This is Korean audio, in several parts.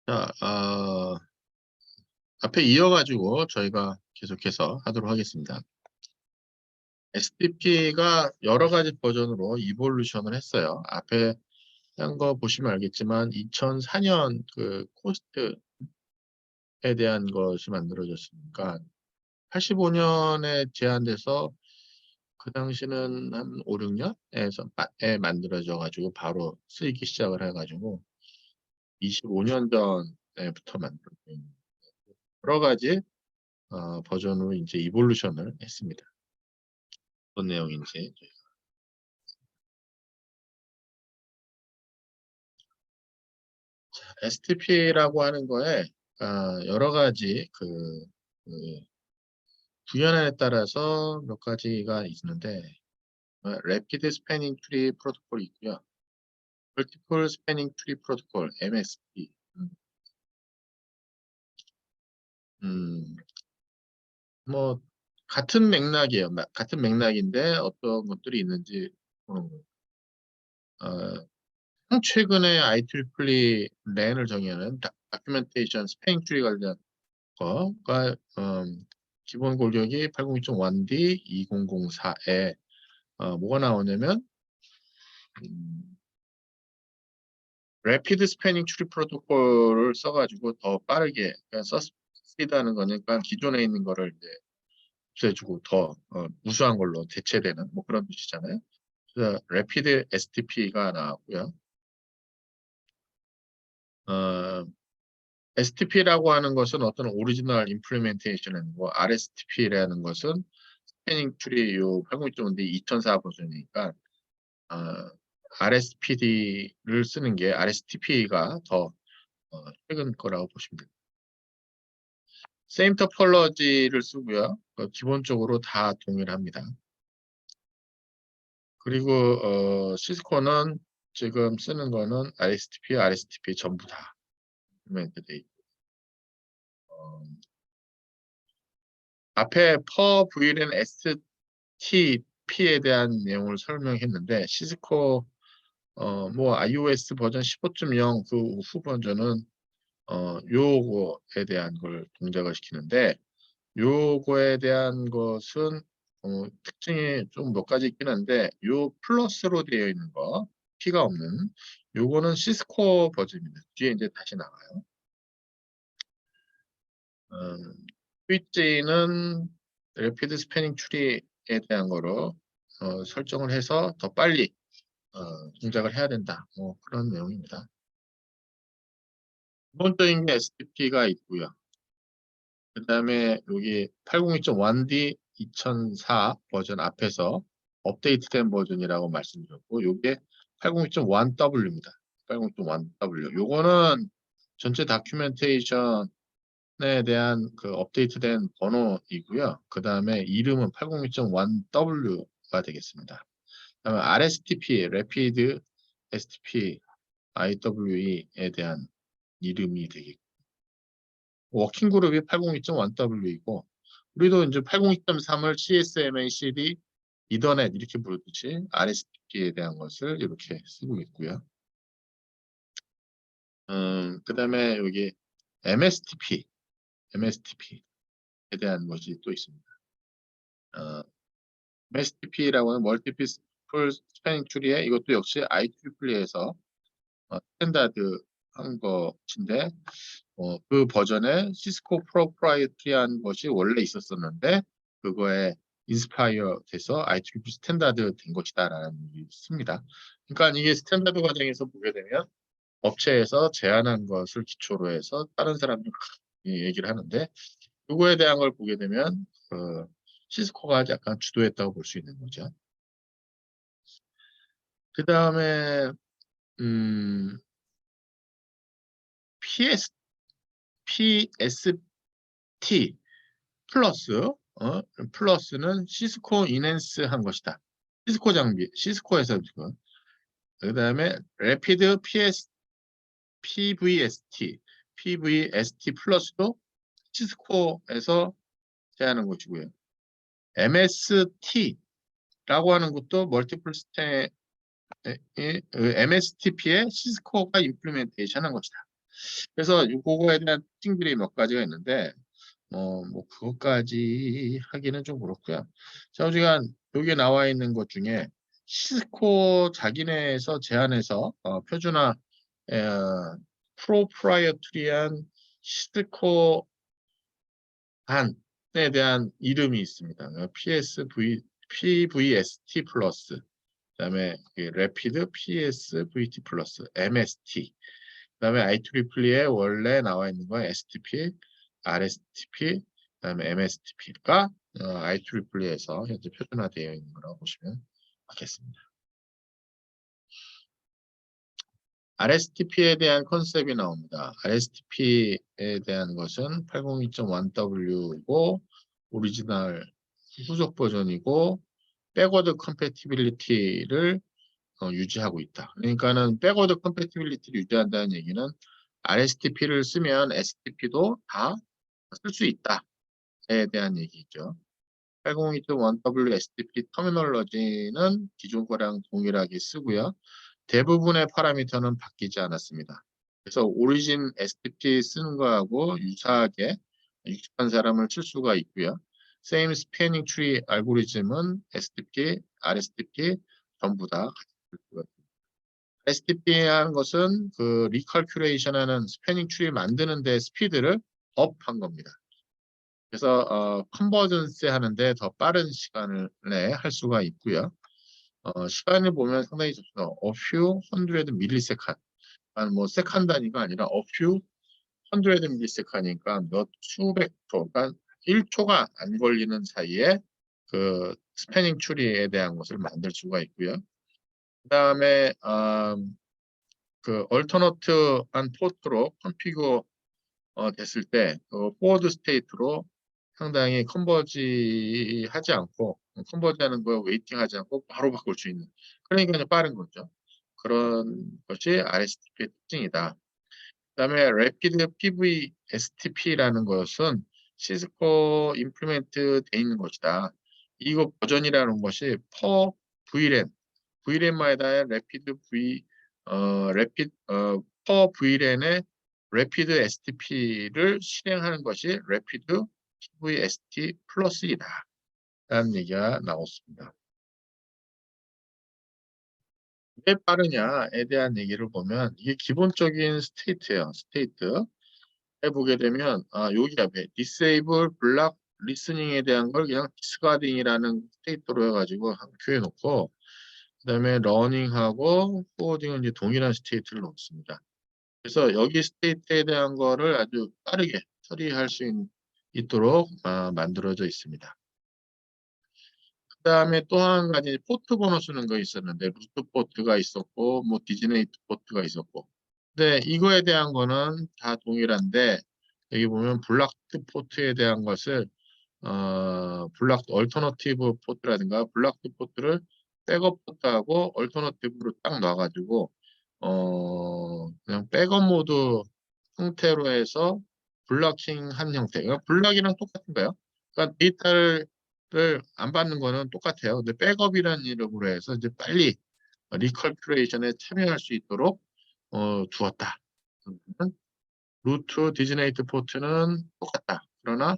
자, 앞에 이어가지고 저희가 계속해서 하도록 하겠습니다. STP가 여러 가지 버전으로 이볼루션을 했어요. 앞에 한 거 보시면 알겠지만 2004년 그 코스트에 대한 것이 만들어졌으니까 85년에 제한돼서 그 당시는 한 5, 6년에 만들어져 가지고 바로 쓰이기 시작을 해가지고 25년 전에부터 만들어진 여러 가지 버전으로 이제 이볼루션을 했습니다. 어떤 내용인지. STP라고 하는 거에 여러 가지 그 구현에 따라서 몇 가지가 있는데 Rapid Spanning Tree 프로토콜이 있고요. Multiple Spanning Tree 프로토콜 MSP. 뭐 같은 맥락이에요. 같은 맥락인데 어떤 것들이 있는지 어, 최근에 IEEE 랜을 정의하는 다큐멘테이션 스패닝 트리 관련 거가 기본 골격이 802.1D 2004에 뭐가 나오냐면 Rapid Spanning Tree 프로토콜을 써가지고 더 빠르게 서스피드하는 거니까 기존에 있는 거를 이제 없애주고 더 우수한 걸로 대체되는 뭐 그런 뜻이잖아요. 그래서 Rapid STP가 나왔고요. STP라고 하는 것은 어떤 오리지널 임플리멘테이션이고 RSTP라는 것은 스패닝 트리 요 802.5D 2004 버전이니까 RSPD를 쓰는 게 RSTP가 더 최근 거라고 보시면 됩니다. Same topology를 쓰고요. 기본적으로 다 동일합니다. 그리고 시스코는 지금 쓰는 거는 RSTP 전부 다 임플리멘트 있고 앞에 per VLAN STP에 대한 내용을 설명했는데 시스코 뭐 iOS 버전 15.0 그 후 버전은 요거에 대한 걸 동작을 시키는데 요거에 대한 것은 특징이 좀 몇 가지 있긴 한데 요 플러스로 되어 있는 거 P가 없는 요거는 시스코 버전입니다. 뒤에 이제 다시 나와요. 스위치는 래피드 스패닝 트리에 대한 거로 설정을 해서 더 빨리 동작을 해야 된다. 뭐 그런 내용입니다. 기본적인 게 STP가 있고요. 그 다음에 여기 802.1D 2004 버전 앞에서 업데이트된 버전이라고 말씀드렸고 요게 802.1W입니다. 802.1W. 요거는 전체 다큐멘테이션에 대한 그 업데이트된 번호이고요. 그 다음에 이름은 802.1W가 되겠습니다. 그다음에 RSTP, Rapid STP IWE에 대한 이름이 되겠고 워킹 그룹이 802.1W이고 우리도 이제 802.3을 CSMA CD 이더넷 이렇게 부르듯이 RSTP에 대한 것을 이렇게 쓰고 있고요. 그다음에 여기 MSTP에 대한 것이 또 있습니다. MSTP라고 하는 멀티플 스패닝 트리에 이것도 역시 IEE에서 스탠다드 한 것인데 그 버전에 시스코 프로프라이어티한 것이 원래 있었었는데 그거에 인스파이어 돼서 IEEE 스탠다드 된 것이다라는 얘기 씁니다. 그러니까 이게 스탠다드 과정에서 보게 되면 업체에서 제안한 것을 기초로 해서 다른 사람들이 얘기를 하는데 그거에 대한 걸 보게 되면 시스코가 약간 주도했다고 볼 수 있는 거죠. 그 다음에 PST 플러스는 시스코 인핸스 한 것이다. 시스코 장비, 시스코에서 지금. 그 다음에 Rapid PVST 플러스도 시스코에서 제하는 것이고요. MST라고 하는 것도 멀티플 스테 MSTP에 시스코가 임플리멘테이션 한 것이다. 그래서 그거에 대한 특징들이 몇 가지가 있는데 뭐 그것까지 하기는 좀 그렇고요. 우리가 여기에 나와 있는 것 중에 시스코 자기네에서 제안해서 표준화 프로프라이어트리한 시스코 반에 대한 이름이 있습니다. PVST 플러스, 그다음에 래피드 PSVT 플러스, MST, 그다음에 IEEE의 원래 나와 있는 건 STP, RSTP, 그다음에 MSTP가 IEEE에서 현재 표준화되어 있는 거라고 보시면 되겠습니다. RSTP에 대한 컨셉이 나옵니다. RSTP에 대한 것은 802.1W이고 오리지널 후속 버전이고 백워드 컴패티빌리티를 유지하고 있다. 그러니까는 백워드 컴패티빌리티를 유지한다는 얘기는 RSTP를 쓰면 STP도 다 쓸 수 있다에 대한 얘기죠. 802.1W STP 터미널러지는 기존 거랑 동일하게 쓰고요. 대부분의 파라미터는 바뀌지 않았습니다. 그래서 오리진 STP 쓰는 거하고 유사하게 익숙한 사람을 칠 수가 있고요. Same Spanning Tree 알고리즘은 STP, RSTP 전부 다 같이 쓸 수가 있습니다. STP 하는 것은 그 리컬큐레이션 하는 스패닝 트리 만드는 데 스피드를 업한 겁니다. 그래서 컨버전스 하는데 더 빠른 시간을 할 수가 있고요. 시간을 보면 상당히 좋습니다. A few hundred millisecond. 뭐 세컨 단위가 아니라 a few hundred millisecond이니까 몇 수백 초, 그러니까 1초가 안 걸리는 사이에 그 스패닝 트리에 대한 것을 만들 수가 있고요. 그다음에 그 얼터너트한 포트로 컨피그 됐을 때 포워드 스테이트로 상당히 컨버지하지 않고 컨버지하는 거 웨이팅하지 않고 바로 바꿀 수 있는, 그러니까 이제 빠른 거죠. 그런 것이 RSTP의 특징이다. 그다음에 Rapid PV-STP라는 것은 시스코 임플리멘트 돼 있는 것이다. 이거 버전이라는 것이 per VRAM, VRAM마다 Rapid per VRAM의 Rapid STP를 실행하는 것이 Rapid PV-ST 플러스이다 라는 얘기가 나왔습니다. 왜 빠르냐에 대한 얘기를 보면 이게 기본적인 스테이트예요. 스테이트 해보게 되면 여기 앞에 disable block listening에 대한 걸 그냥 discarding이라는 스테이트로 해가지고 교해 놓고, 그다음에 ranning하고 forwarding은 이제 동일한 스테이트를 놓습니다. 그래서 여기 스테이트에 대한 거를 아주 빠르게 처리할 수 있도록 만들어져 있습니다. 그다음에 또 한 가지 포트 번호 쓰는 거 있었는데 루트 포트가 있었고 뭐 디즈네이트 포트가 있었고, 근데 이거에 대한 거는 다 동일한데 여기 보면 블락드 포트에 대한 것을 블락드 얼터너티브 포트라든가 블락드 포트를 백업 포트하고 얼터너티브로 딱 놔가지고 그냥 백업 모드 형태로 해서 블락킹 한 형태. 그러니까 블락이랑 똑같은 거예요. 그러니까 데이터를 안 받는 거는 똑같아요. 근데 백업이라는 이름으로 해서 이제 빨리 리컬큐레이션에 참여할 수 있도록 두었다. 루트 디즈네이트 포트는 똑같다. 그러나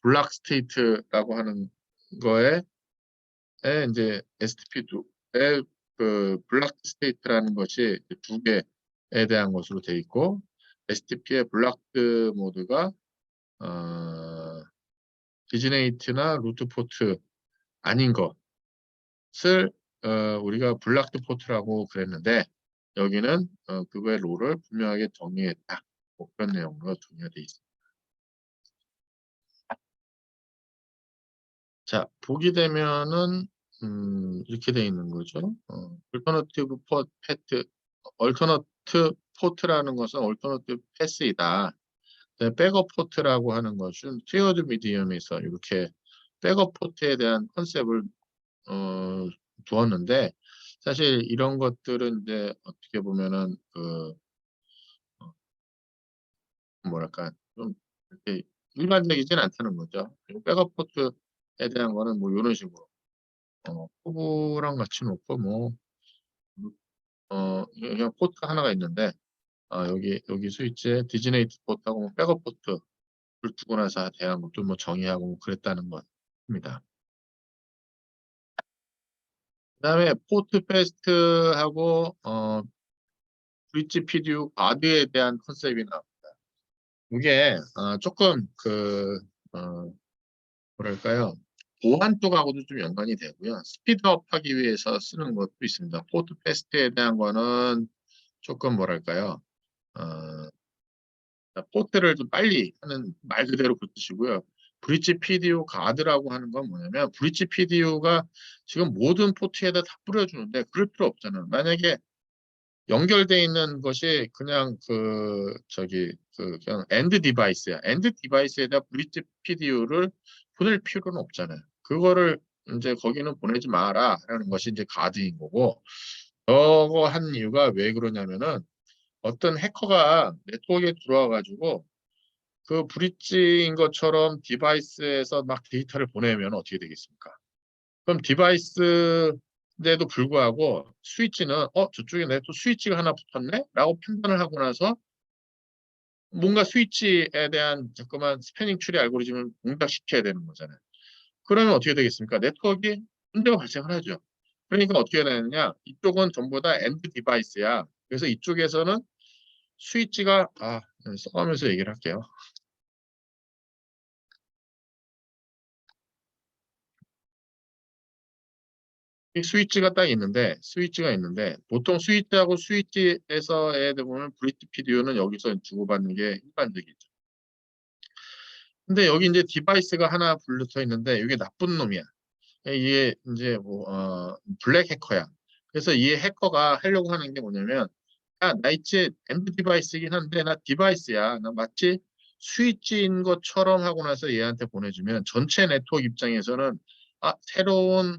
블락 스테이트라고 하는 거에 이제 STP2의 그 블락 스테이트라는 것이 두 개에 대한 것으로 되어 있고, STP의 블락드 모드가 디즈네이트나 루트 포트 아닌 것을 우리가 블락드 포트라고 그랬는데 여기는 그거의 롤을 분명하게 정의했다. 뭐 그런 내용으로 정의가 되어 있습니다. 자, 보게 되면은 이렇게 되어 있는 거죠. 얼터너티브 패트, 얼터너티브 포트라는 것은 얼터너티브 패스이다. 백업 포트라고 하는 것은 티어드 미디엄에서 이렇게 백업 포트에 대한 컨셉을 두었는데, 사실 이런 것들은 이제 어떻게 보면은 그 뭐랄까 좀 이렇게 일반적이진 않다는 거죠. 그리고 백업 포트에 대한 거는 뭐 이런 식으로 후보랑 같이 놓고 뭐 그냥 포트가 하나가 있는데 여기 스위치에 디지네이트 포트하고 뭐 백업 포트를 두고 나서 대한 것도 뭐 정의하고 뭐 그랬다는 겁니다. 그다음에 포트 패스트하고 브릿지 PDU 바드에 대한 컨셉이 나옵니다. 이게 조금 뭐랄까요, 보안 쪽하고도 좀 연관이 되고요. 스피드업 하기 위해서 쓰는 것도 있습니다. 포트 패스트에 대한 거는 조금 뭐랄까요, 어, 포트를 좀 빨리 하는 말 그대로 그 뜻이고요. 브릿지 PDU 가드라고 하는 건 뭐냐면 브릿지 PDU가 지금 모든 포트에다 다 뿌려주는데 그럴 필요 없잖아요. 만약에 연결돼 있는 것이 그냥 그냥 엔드 디바이스야. 엔드 디바이스에다 브릿지 PDU를 보낼 필요는 없잖아요. 그거를 이제 거기는 보내지 마라라는 것이 이제 가드인 거고, 저거 한 이유가 왜 그러냐면은 어떤 해커가 네트워크에 들어와 가지고 그 브릿지인 것처럼 디바이스에서 막 데이터를 보내면 어떻게 되겠습니까? 그럼 디바이스인데도 불구하고 스위치는 저쪽에 내 또 스위치가 하나 붙었네? 라고 판단을 하고 나서 뭔가 스위치에 대한 자꾸만 스패닝 추리 알고리즘을 동작시켜야 되는 거잖아요. 그러면 어떻게 되겠습니까? 네트워크에 문제가 발생을 하죠. 그러니까 어떻게 해야 되느냐? 이쪽은 전부 다 엔드 디바이스야. 그래서 이쪽에서는 스위치가 써가면서 얘기를 할게요. 이 스위치가 있는데 보통 스위치하고 스위치에서에 보면 브릿지 PDU는 여기서 주고받는 게 일반적이죠. 근데 여기 이제 디바이스가 하나 불러져 있는데 이게 나쁜 놈이야. 이게 이제 블랙 해커야. 그래서 이 해커가 하려고 하는 게 뭐냐면, 나 이제 엔드 디바이스이긴 한데 나 디바이스야. 나 마치 스위치인 것처럼 하고 나서 얘한테 보내주면 전체 네트워크 입장에서는 새로운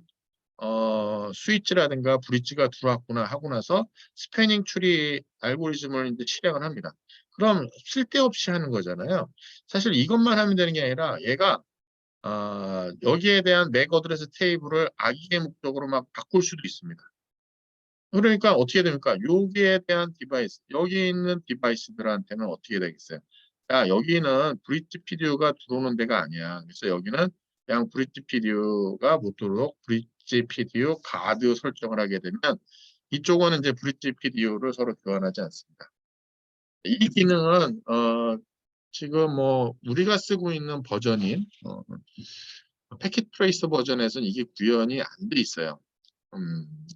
스위치라든가 브릿지가 들어왔구나 하고 나서 스패닝 추리 알고리즘을 이제 실행을 합니다. 그럼 쓸데없이 하는 거잖아요. 사실 이것만 하면 되는 게 아니라 얘가 여기에 대한 맥 어드레스 테이블을 악의의 목적으로 막 바꿀 수도 있습니다. 그러니까 어떻게 됩니까? 여기에 대한 디바이스, 여기 있는 디바이스들한테는 어떻게 되겠어요? 여기는 브릿지 PDU가 들어오는 데가 아니야. 그래서 여기는 그냥 브릿지 PDU가 못 들어오도록 브릿지 PDU 가드 설정을 하게 되면 이쪽은 이제 브릿지 PDU를 서로 교환하지 않습니다. 이 기능은 지금 뭐 우리가 쓰고 있는 버전인 패킷 트레이서 버전에서는 이게 구현이 안 돼 있어요.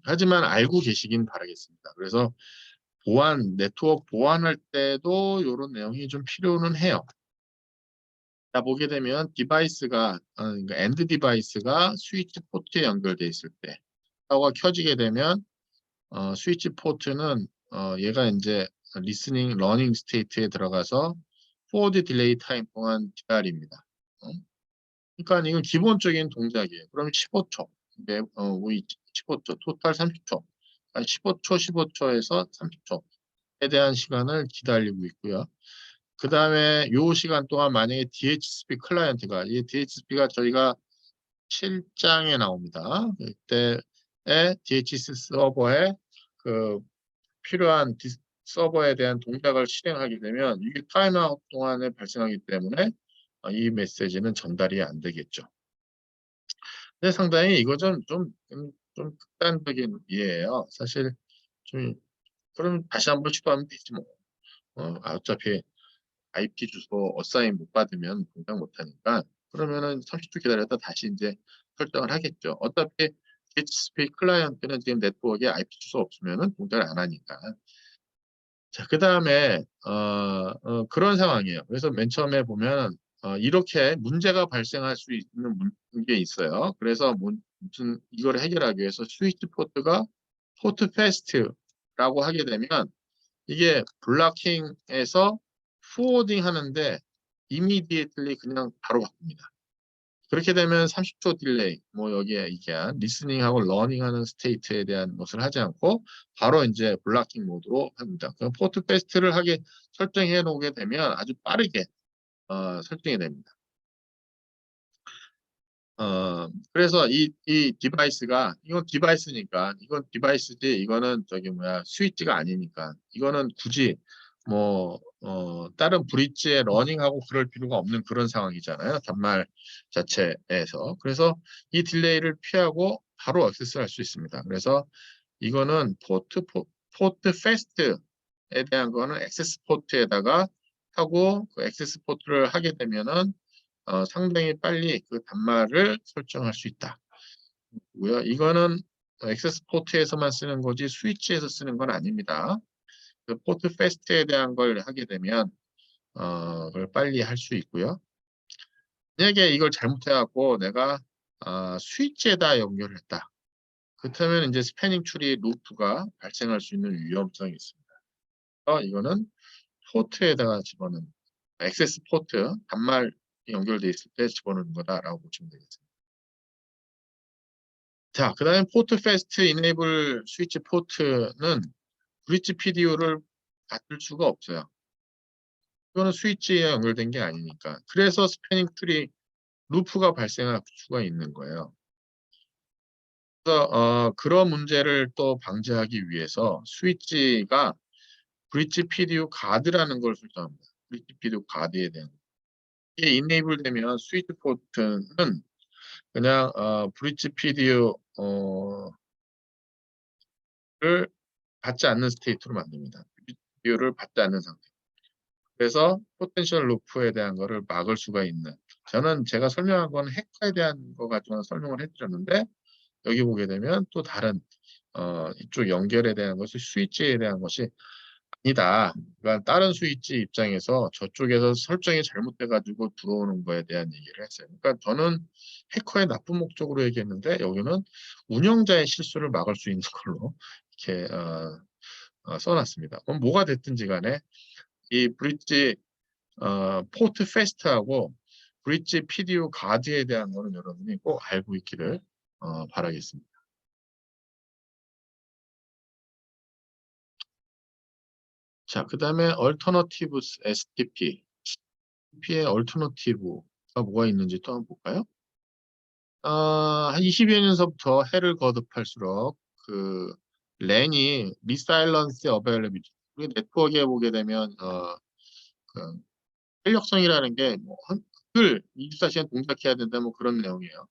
하지만 알고 계시긴 바라겠습니다. 그래서 네트워크 보안할 때도 이런 내용이 좀 필요는 해요. 자, 보게 되면 그러니까 엔드 디바이스가 스위치 포트에 연결돼 있을 때, 파워가 켜지게 되면 스위치 포트는 얘가 이제 리스닝 러닝 스테이트에 들어가서 포워드 딜레이 타임 동안 기다립니다. 그러니까 이건 기본적인 동작이에요. 그럼 15초, 우리 15초, 토탈 30초, 15초, 15초에서 30초에 대한 시간을 기다리고 있고요. 그 다음에 요 시간 동안 만약에 DHCP 클라이언트가, 이 DHCP가 저희가 7장에 나옵니다. 그때에 DHCP 서버에 그 필요한 서버에 대한 동작을 실행하게 되면 이게 타임아웃 동안에 발생하기 때문에 이 메시지는 전달이 안 되겠죠. 근데 상당히 이거 좀 극단적인 이해예요. 사실 좀 그럼 다시 한번 시도하면 되지 뭐. 어차피 IP 주소 어사인 못 받으면 동작 못 하니까 그러면은 30초 기다렸다 다시 이제 설정을 하겠죠. 어차피 DHCP 클라이언트는 지금 네트워크에 IP 주소 없으면은 동작을 안 하니까. 자, 그 다음에 그런 상황이에요. 그래서 맨 처음에 보면 이렇게 문제가 발생할 수 있는 게 있어요. 그래서 무슨 이걸 해결하기 위해서 스위치 포트가 포트 패스트라고 하게 되면 이게 블락킹에서 포워딩 하는데 이미디에이틀리 그냥 바로 바꿉니다. 그렇게 되면 30초 딜레이, 뭐 여기에 이게 리스닝하고 러닝하는 스테이트에 대한 것을 하지 않고 바로 이제 블락킹 모드로 합니다. 그럼 포트 패스트를 하게 설정해 놓게 되면 아주 빠르게 설정이 됩니다. 그래서 이 디바이스가, 이건 디바이스니까, 이건 디바이스지, 이거는 저기 뭐야, 스위치가 아니니까, 이거는 굳이 뭐, 다른 브릿지에 러닝하고 그럴 필요가 없는 그런 상황이잖아요. 단말 자체에서. 그래서 이 딜레이를 피하고 바로 액세스할 수 있습니다. 그래서 이거는 포트 패스트에 대한 거는 액세스 포트에다가 하고, 그 액세스 포트를 하게 되면은 상당히 빨리 그 단말을 설정할 수 있다. 고요. 이거는 액세스 포트에서만 쓰는 거지 스위치에서 쓰는 건 아닙니다. 그 포트 패스트에 대한 걸 하게 되면 그걸 빨리 할 수 있고요. 만약에 이걸 잘못해갖고 내가 스위치에다 연결했다. 그렇다면 이제 스패닝 트리 루프가 발생할 수 있는 위험성이 있습니다. 이거는 포트에다가 집어넣는 액세스 포트 단말 연결돼 있을 때 집어넣는 거다라고 보시면 되겠습니다. 자, 그 다음에 포트 패스트 이네이블 스위치 포트는 브릿지 PDU를 받을 수가 없어요. 이거는 스위치에 연결된 게 아니니까. 그래서 스패닝 트리 루프가 발생할 수가 있는 거예요. 그래서 그런 문제를 또 방지하기 위해서 스위치가 브릿지 PDU 가드라는 걸 설정합니다. 브릿지 PDU 가드에 대한. 이게 이네이블 되면 스위치 포트는 그냥 브릿지 PDU 를 받지 않는 스테이트로 만듭니다. PDU를 받지 않는 상태. 그래서 포텐셜 루프에 대한 거를 막을 수가 있는. 저는 제가 설명한 건 해커에 대한 거 가지고 설명을 해드렸는데 여기 보게 되면 또 다른 이쪽 연결에 대한 것이 스위치에 대한 것이 아니다. 그러니까 다른 스위치 입장에서 저쪽에서 설정이 잘못돼가지고 들어오는 거에 대한 얘기를 했어요. 그러니까 저는 해커의 나쁜 목적으로 얘기했는데 여기는 운영자의 실수를 막을 수 있는 걸로 이렇게 써놨습니다. 그럼 뭐가 됐든지 간에 이 브릿지 포트 패스트하고 브릿지 PDU 가드에 대한 거는 여러분이 꼭 알고 있기를 바라겠습니다. 자, 그 다음에 얼터너티브 STP. STP의 얼터너티브가 뭐가 있는지 또 한번 볼까요? 한 20여 년서부터 해를 거듭할수록 그 랜이 리사일런스 어베일러비티 우리 네트워크에 보게 되면 그 탄력성이라는 게뭐 늘 24시간 동작해야 된다 뭐 그런 내용이에요.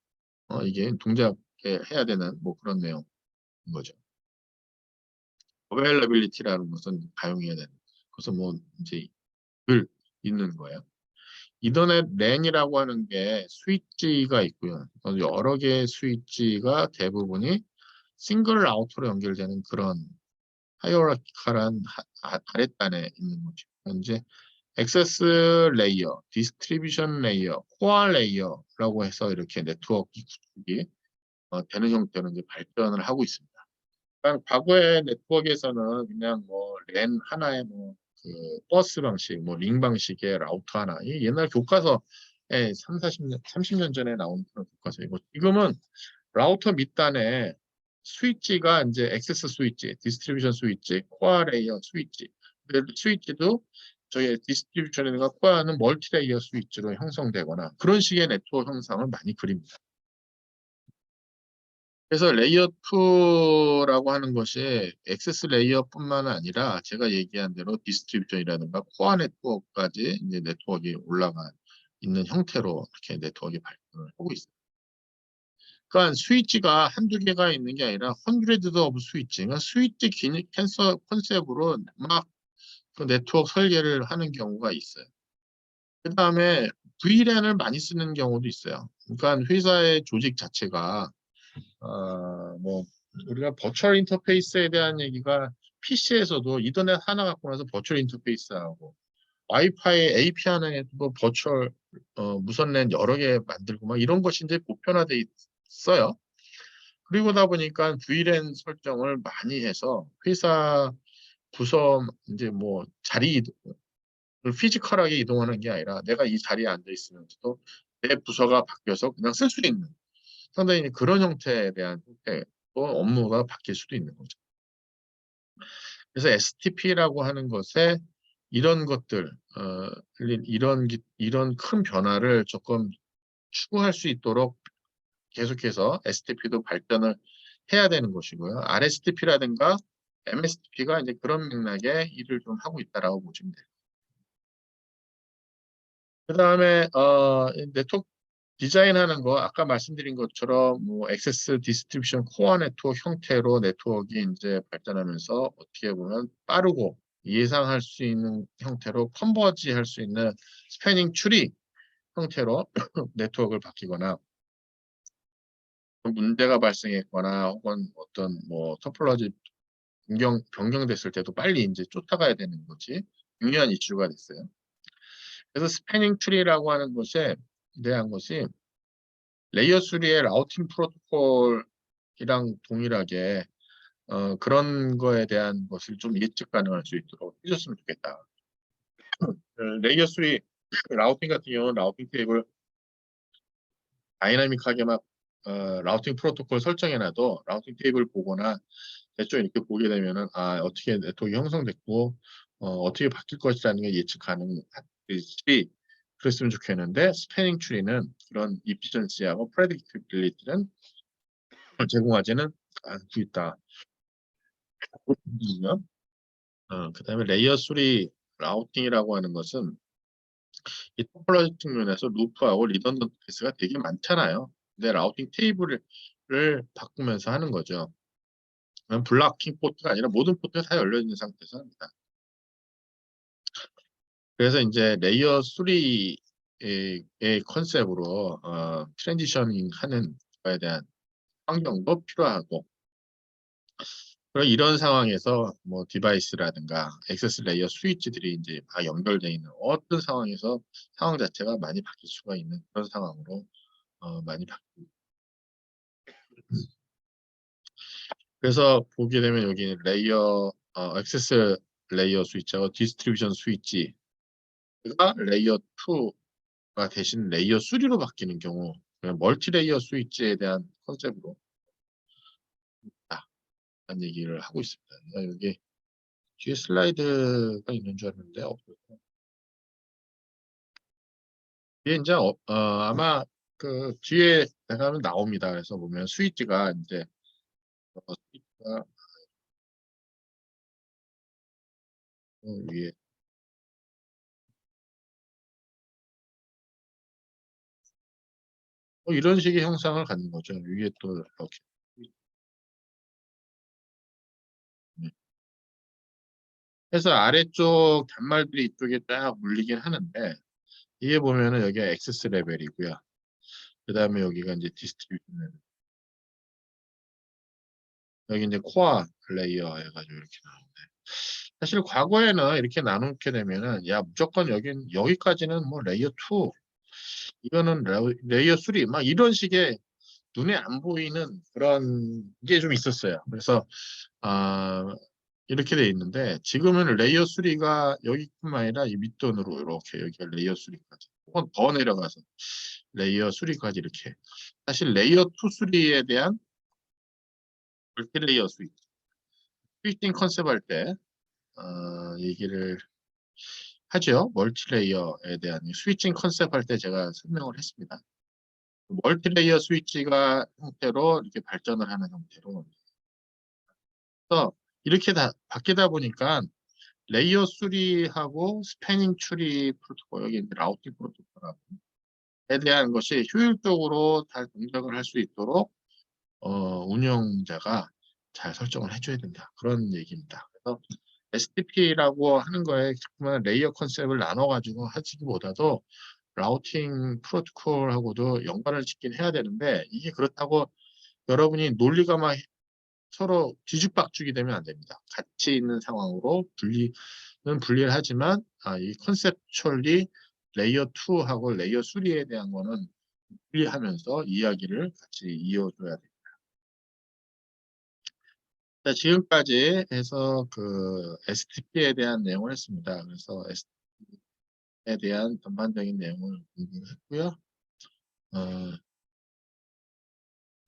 이게 동작해야 되는 뭐 그런 내용인 거죠. 어베일러빌리티라는 것은 가용해야 되는. 그래서 뭐 이제 늘 있는 거예요. 이더넷 랜이라고 하는 게 스위치가 있고요. 여러 개의 스위치가 대부분이 싱글 라우터로 연결되는 그런 하이어라키컬한 아랫단에 있는 거죠. 이제 액세스 레이어, 디스트리뷰션 레이어, 코어 레이어라고 해서 이렇게 네트워크 구축이 되는 형태로 이제 발전을 하고 있습니다. 그러니까 과거의 네트워크에서는 그냥 뭐 랜 하나에 뭐 그 버스 방식, 뭐 링 방식의 라우터 하나, 이 옛날 교과서에 40년, 30년 전에 나온 그런 교과서이고 지금은 라우터 밑단에 스위치가 이제 액세스 스위치, 디스트리뷰션 스위치, 코어 레이어 스위치. 스위치도 저희 디스트리뷰션이나 코어는 멀티 레이어 스위치로 형성되거나 그런 식의 네트워크 형상을 많이 그립니다. 그래서 레이어 2라고 하는 것이 액세스 레이어뿐만 아니라 제가 얘기한 대로 디스트리뷰션이라든가 코어 네트워크까지 이제 네트워크가 올라가 있는 형태로 이렇게 네트워크가 발전을 하고 있습니다. 그러니까 스위치가 한두 개가 있는 게 아니라 hundreds of 스위치, 그러니까 스위치 캔서 컨셉으로 막 그 네트워크 설계를 하는 경우가 있어요. 그 다음에 VLAN을 많이 쓰는 경우도 있어요. 그러니까 회사의 조직 자체가 뭐 우리가 버추얼 인터페이스에 대한 얘기가 PC에서도 이더넷 하나 갖고 나서 버추얼 인터페이스하고 와이파이 AP 하나에도 버추얼 무선 랜 여러 개 만들고 막 이런 것이 이제 보편화돼 있어요. 그리고다 보니까 VLAN 설정을 많이 해서 회사 부서 이제 뭐 자리 이동을 피지컬하게 이동하는 게 아니라 내가 이 자리에 앉아 있으면서도 내 부서가 바뀌어서 그냥 쓸 수 있는 상당히 그런 형태에 대한 형태로 업무가 바뀔 수도 있는 거죠. 그래서 STP라고 하는 것에 이런 것들, 이런 큰 변화를 조금 추구할 수 있도록 계속해서 STP도 발전을 해야 되는 것이고요. RSTP라든가 MSTP가 이제 그런 맥락의 일을 좀 하고 있다라고 보시면 돼요. 그 다음에 네트워크 디자인하는 거 아까 말씀드린 것처럼 뭐 액세스 디스트리뷰션 코어 네트워크 형태로 네트워크가 이제 발전하면서 어떻게 보면 빠르고 예상할 수 있는 형태로 컨버지 할 수 있는 스패닝 트리 형태로 네트워크를 바뀌거나 문제가 발생했거나 혹은 어떤 뭐 토폴로지 변경됐을 때도 빨리 이제 쫓아가야 되는 거지 중요한 이슈가 됐어요. 그래서 스패닝 트리라고 하는 것에 대한 것이 레이어 3의 라우팅 프로토콜이랑 동일하게 그런 거에 대한 것을 좀 예측 가능할 수 있도록 해줬으면 좋겠다. 레이어 3 라우팅 같은 경우는 라우팅 테이블 다이나믹하게 막 라우팅 프로토콜 설정해놔도 라우팅 테이블 보거나 대충 이렇게 보게 되면은 어떻게 네트워크 형성됐고 어떻게 바뀔 것이라는 게 예측 가능하듯이 그랬으면 좋겠는데 스패닝 트리는 그런 이피션시하고 프레딕티빌리티는 제공하지는 않고 있다. 그다음에 레이어 3 라우팅이라고 하는 것은 이 토폴로지 측면에서 루프하고 리던던트 케이스가 되게 많잖아요. 근데 라우팅 테이블을 바꾸면서 하는 거죠. 블락킹 포트가 아니라 모든 포트가 다 열려 있는 상태에서 합니다. 그래서 이제 레이어 3의 컨셉으로 트랜지셔닝 하는 거에 대한 환경도 필요하고 이런 상황에서 뭐 디바이스라든가 액세스 레이어 스위치들이 이제 다 연결되어 있는 어떤 상황에서 상황 자체가 많이 바뀔 수가 있는 그런 상황으로 많이 바뀌고 그래서 보게 되면 여기 레이어 액세스 레이어 스위치하고 디스트리뷰션 스위치가 레이어 2가 대신 레이어 3로 바뀌는 경우 멀티 레이어 스위치에 대한 컨셉으로 라는 얘기를 하고 있습니다. 여기 뒤에 슬라이드가 있는 줄 알았는데 없어요. 뒤에 이제 아마 그 뒤에 나가면 나옵니다. 그래서 보면 스위치가 이제 스위치가 위에 이런 식의 형상을 갖는 거죠. 위에 또 이렇게. 네. 그래서 아래쪽 단말들이 이쪽에 딱 물리긴 하는데 이게 보면은 여기가 액세스 레벨이고요. 그 다음에 여기가 이제 디스트리뷰션 레벨. 여기 이제 코어 레이어 해가지고 이렇게 나오는데 사실 과거에는 이렇게 나누게 되면은 야 무조건 여기까지는 뭐 레이어 2 이거는 레이어 3 막 이런 식의 눈에 안 보이는 그런 게 좀 있었어요. 그래서 아 이렇게 돼 있는데 지금은 레이어 3가 여기뿐만 아니라 이 밑돈으로 이렇게 여기가 레이어 3까지 혹은 더 내려가서 레이어 3까지 이렇게 사실 레이어 2, 3에 대한 멀티레이어 스위칭 컨셉 할 때 얘기를 하죠. 멀티레이어에 대한 스위칭 컨셉 할 때 제가 설명을 했습니다. 멀티레이어 스위치가 형태로 이렇게 발전을 하는 형태로 그래서 이렇게 다 바뀌다 보니까 레이어 3하고 스패닝 트리 프로토콜 여기 이제 라우팅 프로토콜에 대한 것이 효율적으로 잘 동작을 할 수 있도록 운영자가 잘 설정을 해줘야 된다. 그런 얘기입니다. 그래서 STP라고 하는 거에 자꾸만 레이어 컨셉을 나눠가지고 하시기보다도 라우팅 프로토콜하고도 연관을 짓긴 해야 되는데 이게 그렇다고 여러분이 논리가 막 서로 뒤죽박죽이 되면 안 됩니다. 같이 있는 상황으로 분리를 하지만 이 컨셉츄얼리 레이어 2하고 레이어 3에 대한 거는 분리하면서 이야기를 같이 이어줘야 됩니다. 자, 지금까지 해서 그 STP에 대한 내용을 했습니다. 그래서 STP에 대한 전반적인 내용을 공부했고요.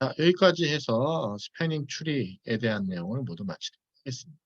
자, 여기까지 해서 스패닝 추리에 대한 내용을 모두 마치도록 하겠습니다.